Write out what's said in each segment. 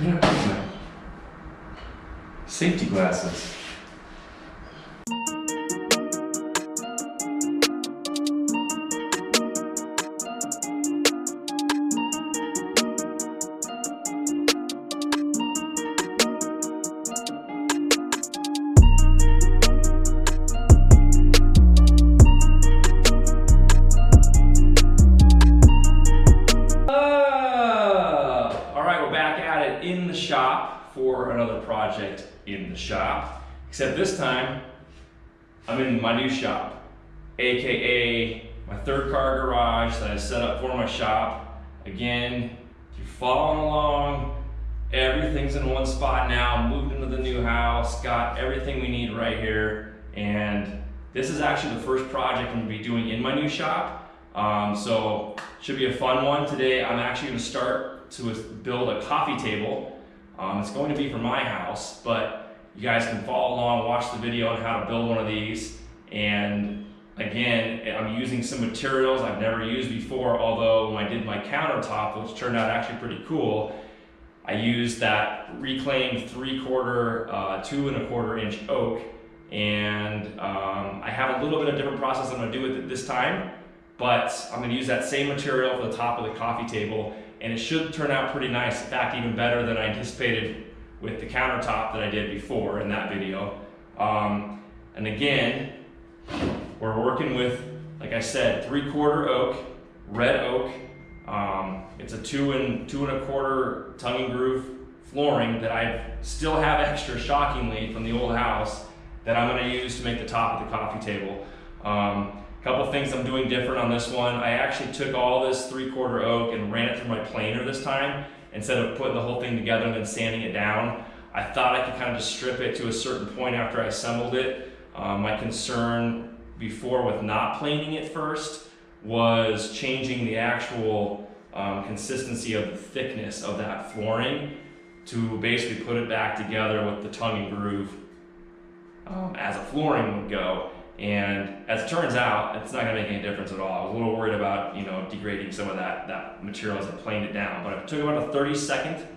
Where did I put my safety glasses? In the shop for another project in the shop, except this time I'm in my new shop, aka my third car garage that I set up for my shop. Again, if you're following along, everything's in one spot now. Moved into the new house, got everything we need right here, and this is actually the first project I'm going to be doing in my new shop. So should be a fun one. Today I'm actually going to start to build a coffee table. It's going to be for my house, but you guys can follow along, watch the video on how to build one of these. And again, I'm using some materials I've never used before, although when I did my countertop, which turned out actually pretty cool, I used that reclaimed 3/4, 2¼ inch oak. And I have a little bit of different process I'm gonna do with it this time, but I'm gonna use that same material for the top of the coffee table, and it should turn out pretty nice. In fact, even better than I anticipated with the countertop that I did before in that video. And again, we're working with, like I said, 3/4 oak, red oak. It's a 2¼ tongue and groove flooring that I still have extra, shockingly, from the old house that I'm gonna use to make the top of the coffee table. Couple things I'm doing different on this one. I actually took all this 3/4 oak and ran it through my planer this time instead of putting the whole thing together and then sanding it down. I thought I could kind of just strip it to a certain point after I assembled it. My concern before with not planing it first was changing the actual consistency of the thickness of that flooring to basically put it back together with the tongue and groove as a flooring would go. And as it turns out, it's not gonna make any difference at all. I was a little worried about, degrading some of that material as I planed it down, but I took about a 32nd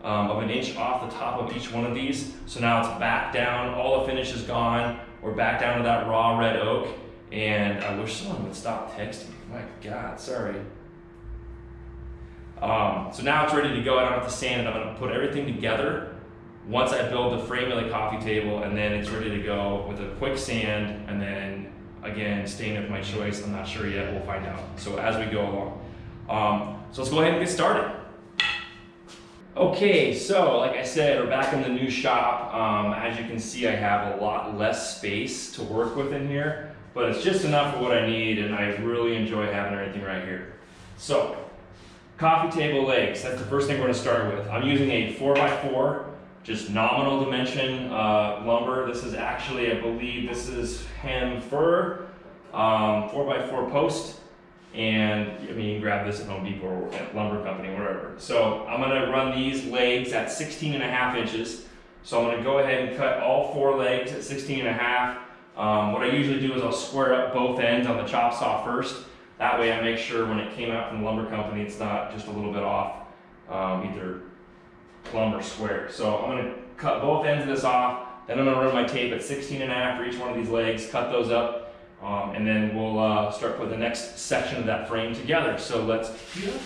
of an inch off the top of each one of these. So now it's back down, all the finish is gone. We're back down to that raw red oak. And I wish someone would stop texting me. My God, sorry. So now it's ready to go. I don't have to sand it. I'm gonna put everything together once I build the frame of the coffee table, and then it's ready to go with a quick sand, and then again, stain of my choice. I'm not sure yet, we'll find out. So as we go along. So let's go ahead and get started. Okay, so like I said, we're back in the new shop. As you can see, I have a lot less space to work with in here, but it's just enough for what I need, and I really enjoy having everything right here. So, coffee table legs, that's the first thing we're gonna start with. I'm using a 4x4, just nominal dimension lumber. This is actually, I believe this is hem fir, 4x4 post. And I mean, you can grab this at Home Depot or at Lumber Company, wherever. So I'm gonna run these legs at 16½ inches. So I'm gonna go ahead and cut all 4 legs at 16½. What I usually do is I'll square up both ends on the chop saw first. That way I make sure when it came out from the Lumber Company, it's not just a little bit off, either plumb or square. So I'm gonna cut both ends of this off, then I'm gonna run my tape at 16½ for each one of these legs, cut those up, and then we'll start putting the next section of that frame together. So let's get it.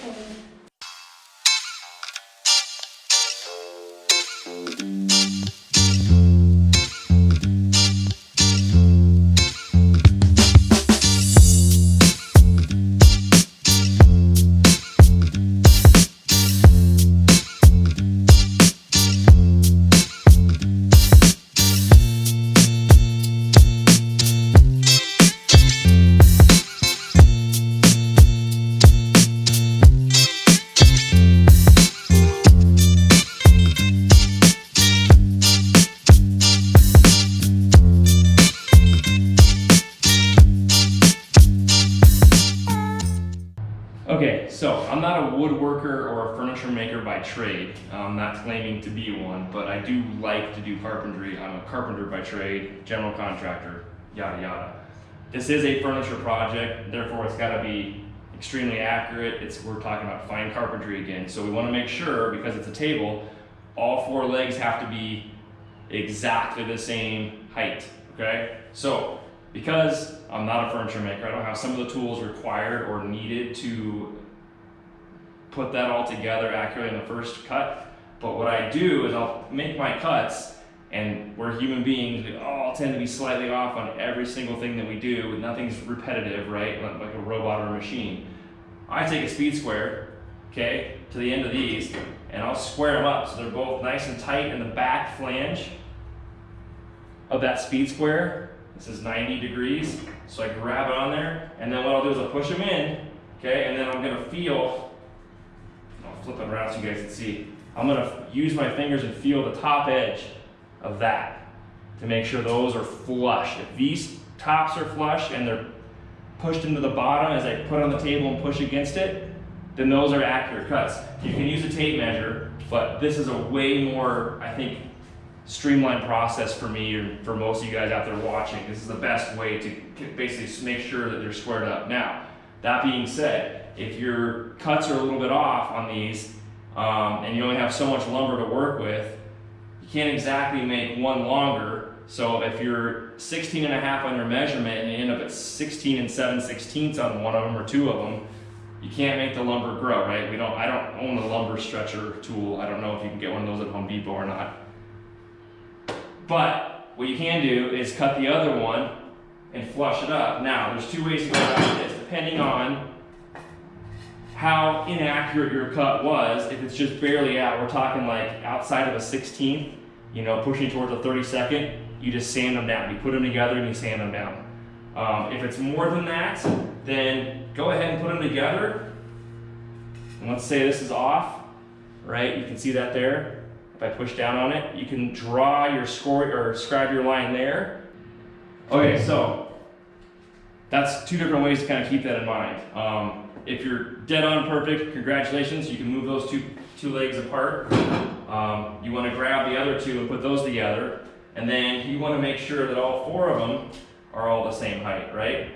Okay, so I'm not a woodworker or a furniture maker by trade. I'm not claiming to be one, but I do like to do carpentry. I'm a carpenter by trade, general contractor, yada yada. This is a furniture project, therefore it's got to be extremely accurate. We're talking about fine carpentry again, so we want to make sure, because it's a table, all 4 legs have to be exactly the same height, okay? So, because I'm not a furniture maker, I don't have some of the tools required or needed to put that all together accurately in the first cut. But what I do is I'll make my cuts, and we're human beings, we all tend to be slightly off on every single thing that we do. Nothing's repetitive, right? Like a robot or a machine. I take a speed square, okay, to the end of these, and I'll square them up so they're both nice and tight in the back flange of that speed square. This is 90 degrees, so I grab it on there, and then what I'll do is I'll push them in, okay, and then I'm gonna feel, I'll flip it around so you guys can see. I'm gonna use my fingers and feel the top edge of that to make sure those are flush. If these tops are flush and they're pushed into the bottom as I put on the table and push against it, then those are accurate cuts. You can use a tape measure, but this is a way more, I think, streamlined process for me or for most of you guys out there watching. This is the best way to basically make sure that they're squared up. Now, that being said, if your cuts are a little bit off on these and you only have so much lumber to work with, you can't exactly make one longer. So if you're 16 and a half on your measurement and you end up at 16 and 7/16 on one of them or 2 of them, you can't make the lumber grow, right? I don't own a lumber stretcher tool. I don't know if you can get one of those at Home Depot or not. But what you can do is cut the other one and flush it up. Now, there's 2 ways to go about this, depending on how inaccurate your cut was. If it's just barely out, we're talking like outside of a 16th, you know, pushing towards a 32nd, you just sand them down. You put them together and you sand them down. If it's more than that, then go ahead and put them together. And let's say this is off, right? You can see that there. If I push down on it, you can draw your score or scribe your line there. Okay, so that's 2 different ways to kind of keep that in mind. If you're dead on perfect, congratulations, you can move those two legs apart. You want to grab the other 2 and put those together, and then you want to make sure that all 4 of them are all the same height, right?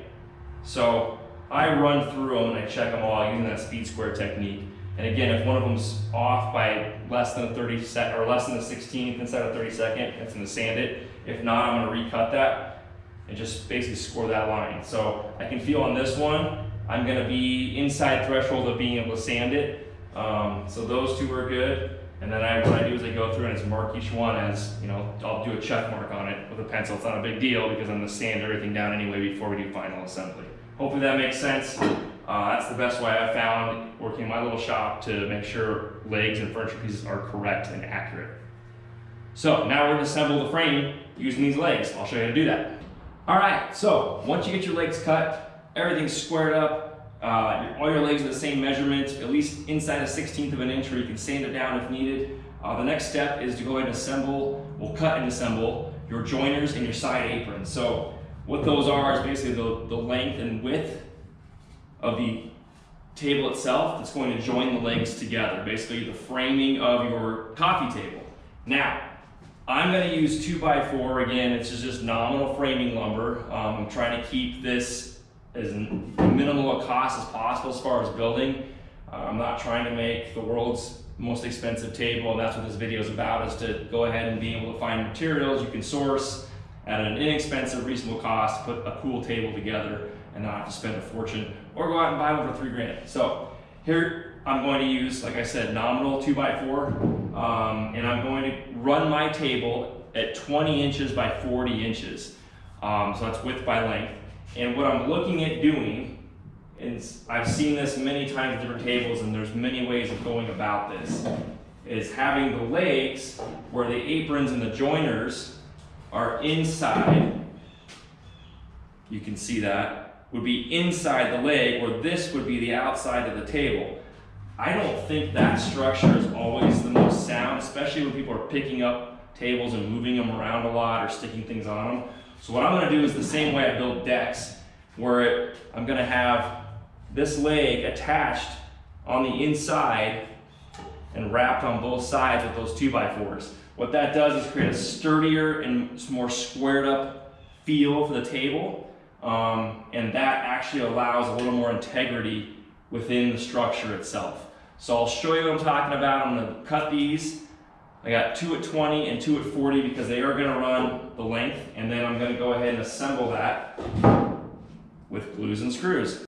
So I run through them and I check them all using that speed square technique. And again, if one of them's off by less than a 30 or less than a 16th instead of 32nd, it's going to sand it. If not, I'm going to recut that and just basically score that line. So I can feel on this one, I'm going to be inside threshold of being able to sand it. So those 2 are good. And then what I do is I go through and just mark each one as, you know, I'll do a check mark on it with a pencil. It's not a big deal because I'm going to sand everything down anyway before we do final assembly. Hopefully that makes sense. That's the best way I found working in my little shop to make sure legs and furniture pieces are correct and accurate. So now we're going to assemble the frame using these legs. I'll show you how to do that. All right, so once you get your legs cut, everything's squared up, all your legs are the same measurement, at least inside a 1/16 of an inch, or you can sand it down if needed. The next step is to go ahead and assemble, cut and assemble your joiners and your side aprons. So what those are is basically the length and width of the table itself that's going to join the legs together, basically the framing of your coffee table. Now, I'm going to use 2x4 again. It's just nominal framing lumber. I'm trying to keep this as minimal a cost as possible as far as building. I'm not trying to make the world's most expensive table, and that's what this video is about, is to go ahead and be able to find materials you can source at an inexpensive, reasonable cost to put a cool table together and not have to spend a fortune or go out and buy one for $3 grand. So here I'm going to use, like I said, nominal 2x4, and I'm going to run my table at 20 inches by 40 inches. So that's width by length. And what I'm looking at doing, and I've seen this many times at different tables, and there's many ways of going about this, is having the legs where the aprons and the joiners are inside. You can see that would be inside the leg, where this would be the outside of the table. I don't think that structure is always the most sound, especially when people are picking up tables and moving them around a lot or sticking things on them. So what I'm going to do is the same way I build decks, where I'm going to have this leg attached on the inside and wrapped on both sides with those 2x4s. What that does is create a sturdier and more squared up feel for the table, and that actually allows a little more integrity within the structure itself. So I'll show you what I'm talking about. I'm going to cut these I got 2 at 20 and 2 at 40 because they are going to run the length, and then I'm going to go ahead and assemble that with glues and screws.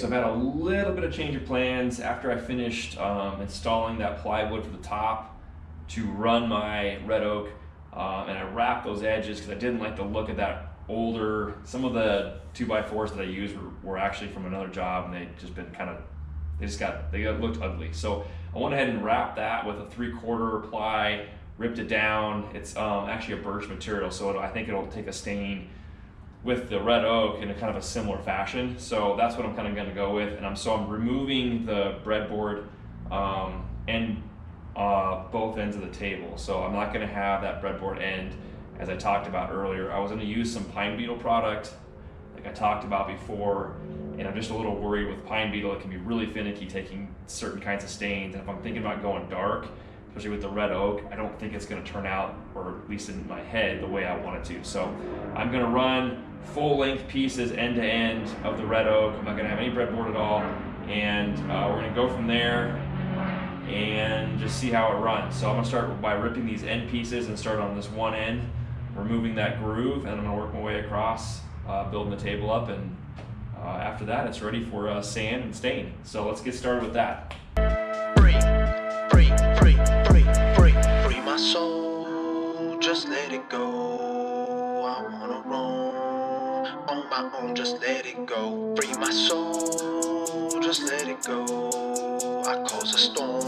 so I've had a little bit of change of plans after I finished installing that plywood for the top to run my red oak, and I wrapped those edges because I didn't like the look of that older. Some of the 2x4s that I used were actually from another job, and they just been kind of, they looked ugly. So I went ahead and wrapped that with a 3/4 ply, ripped it down. It's actually a birch material, so I think it'll take a stain with the red oak in a kind of a similar fashion. So that's what I'm kind of going to go with. And I'm removing the breadboard and both ends of the table. So I'm not going to have that breadboard end, as I talked about earlier. I was going to use some pine beetle product, like I talked about before, and I'm just a little worried with pine beetle. It can be really finicky taking certain kinds of stains. And if I'm thinking about going dark, especially with the red oak, I don't think it's going to turn out, or at least in my head, the way I want it to. So I'm going to run full length pieces end to end of the red oak. I'm not going to have any breadboard at all, and we're going to go from there and just see how it runs. So I'm going to start by ripping these end pieces and start on this one end, removing that groove, and I'm going to work my way across, building the table up, and after that it's ready for sand and stain. So let's get started with that. Free my soul, just let it go. I wanna roam on my own, just let it go. Free my soul, just let it go. I cause a storm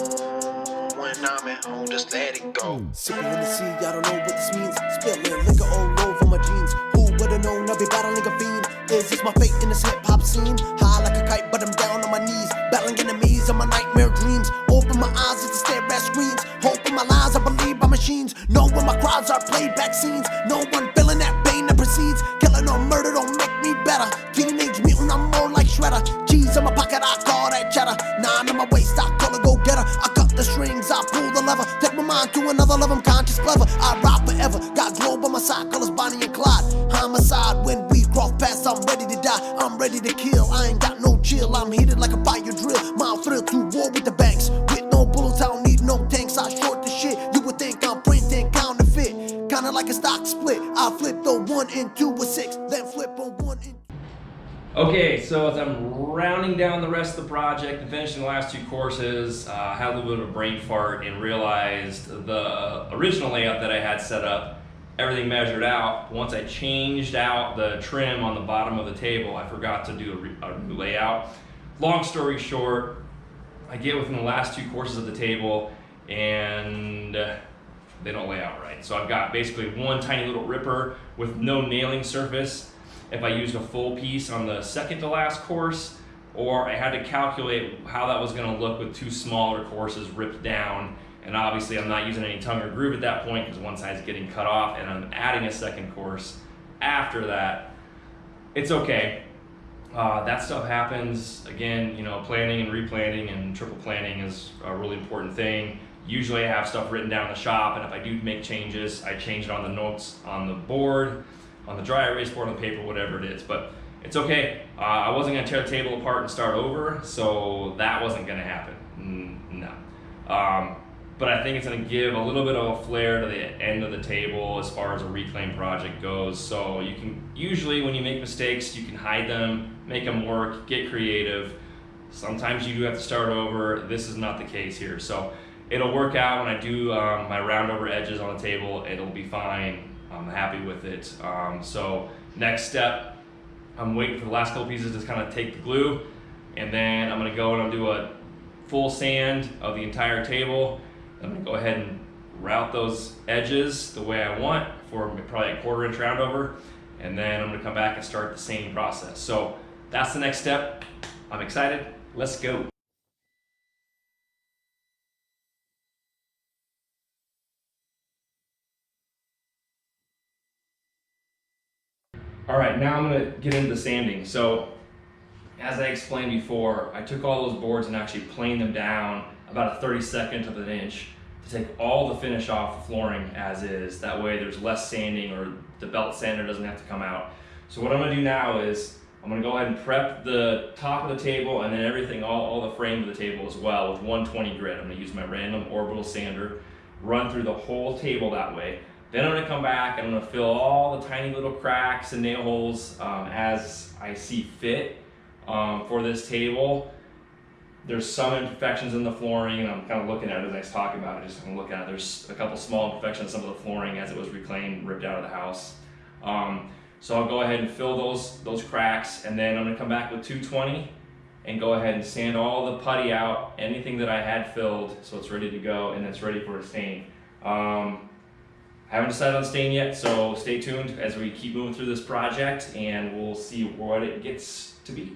when I'm at home, just let it go. Sipping in the sea, I don't know what this means. Spilling liquor all over my jeans. Who would've known I'd be battling a fiend? Is this my fate in this hip-hop scene? High like a kite, but I'm down on my knees, battling enemies of my nightmare dreams. Open my eyes as I stare at screens. Hope in my lies, I believe by machines. Know when my crowds are playback scenes. No one feeling that pain that proceeds. Killing or murder don't make me better. Teenage mutant, I'm more like Shredder. Cheese in my pocket, I call that cheddar. 9 in my waist, I call a go-getter. I cut the strings, I pull the lever. Take my mind to another level, I'm conscious, clever. I ride forever, got glow by my side, colors Bonnie and Clyde. Homicide, when we cross paths, I'm ready to die. I'm ready to kill, I ain't got no chill. I'm heated like a fire drill. Mild thrill to war with the banks. With no bullets, I don't need no tanks. I short the shit, you would think I'm printing counterfeit. Kinda like a stock split. I flip the 1 into a 6, then flip a 1 into. Okay, so as I'm rounding down the rest of the project and finishing the last 2 courses, I had a little bit of a brain fart and realized the original layout that I had set up, everything measured out. Once I changed out the trim on the bottom of the table, I forgot to do a new layout. Long story short, I get within the last 2 courses of the table and they don't lay out right. So I've got basically one tiny little ripper with no nailing surface if I used a full piece on the second to last course, or I had to calculate how that was going to look with 2 smaller courses ripped down. And obviously I'm not using any tongue or groove at that point because one side's getting cut off, and I'm adding a second course after that. It's okay. That stuff happens. Again, you know, planning and replanning and triple planning is a really important thing. Usually I have stuff written down in the shop, and if I do make changes, I change it on the notes on the board, on the dry erase board, on the paper, whatever it is. But it's okay. I wasn't gonna tear the table apart and start over, so that wasn't gonna happen. No. But I think it's gonna give a little bit of a flair to the end of the table as far as a reclaim project goes. So you can, usually when you make mistakes, you can hide them, make them work, get creative. Sometimes you do have to start over. This is not the case here. So it'll work out when I do my round over edges on the table. It'll be fine. I'm happy with it. So next step, I'm waiting for the last couple pieces to kind of take the glue, and then I'm gonna go and I'll do a full sand of the entire table. I'm gonna go ahead and route those edges the way I want for probably a 1/4 inch round over, and then I'm gonna come back and start the sanding process. So that's the next step. I'm excited. Let's go. All right, now I'm gonna get into the sanding. So as I explained before, I took all those boards and actually planed them down about a 32nd of an inch to take all the finish off the flooring as is. That way there's less sanding, or the belt sander doesn't have to come out. So what I'm gonna do now is I'm gonna go ahead and prep the top of the table and then everything, all the frame of the table as well, with 120 grit. I'm gonna use my random orbital sander, run through the whole table that way. Then I'm gonna come back and I'm gonna fill all the tiny little cracks and nail holes as I see fit. for this table. There's some imperfections in the flooring, and I'm kind of looking at it as I talk about it, just kind of looking at it. There's a couple small imperfections in some of the flooring as it was reclaimed, ripped out of the house. So I'll go ahead and fill those cracks, and then I'm gonna come back with 220 and go ahead and sand all the putty out, anything that I had filled, so it's ready to go and it's ready for a stain. I haven't decided on stain yet, so stay tuned as we keep moving through this project, and we'll see what it gets to be.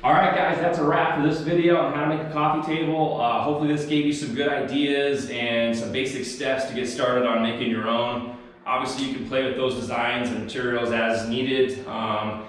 All right, guys, that's a wrap for this video on how to make a coffee table. Hopefully this gave you some good ideas and some basic steps to get started on making your own. Obviously, you can play with those designs and materials as needed. I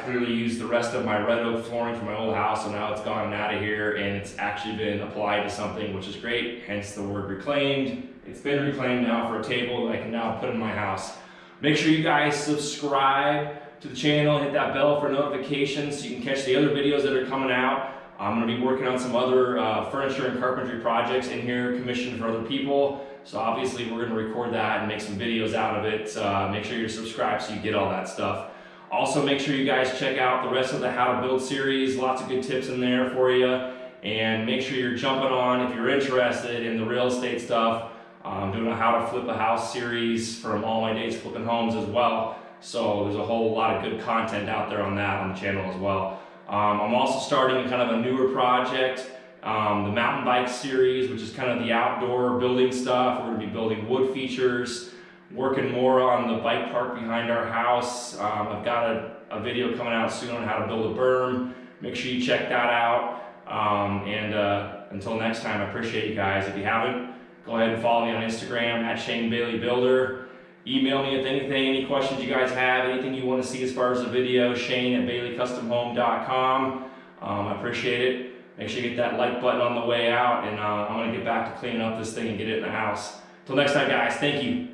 clearly used the rest of my red oak flooring from my old house, so now it's gone out of here and it's actually been applied to something, which is great, hence the word reclaimed. It's been reclaimed now for a table that I can now put in my house. Make sure you guys subscribe to the channel, hit that bell for notifications so you can catch the other videos that are coming out. I'm going to be working on some other furniture and carpentry projects in here commissioned for other people. So obviously we're going to record that and make some videos out of it. Make sure you're subscribed so you get all that stuff. Also, make sure you guys check out the rest of the How to Build series. Lots of good tips in there for you. And make sure you're jumping on if you're interested in the real estate stuff. I'm doing a How to Flip a House series from all my days flipping homes as well. So there's a whole lot of good content out there on that on the channel as well. I'm also starting kind of a newer project, the mountain bike series, which is kind of the outdoor building stuff. We're going to be building wood features, working more on the bike park behind our house. I've got a video coming out soon on how to build a berm. Make sure you check that out. Until next time, I appreciate you guys. If you haven't, go ahead and follow me on Instagram at Shane Bailey Builder. Email me with anything, any questions you guys have, anything you want to see as far as the video, Shane@BaileyCustomHome.com. I appreciate it. Make sure you get that like button on the way out, and I'm going to get back to cleaning up this thing and get it in the house. Till next time, guys, thank you.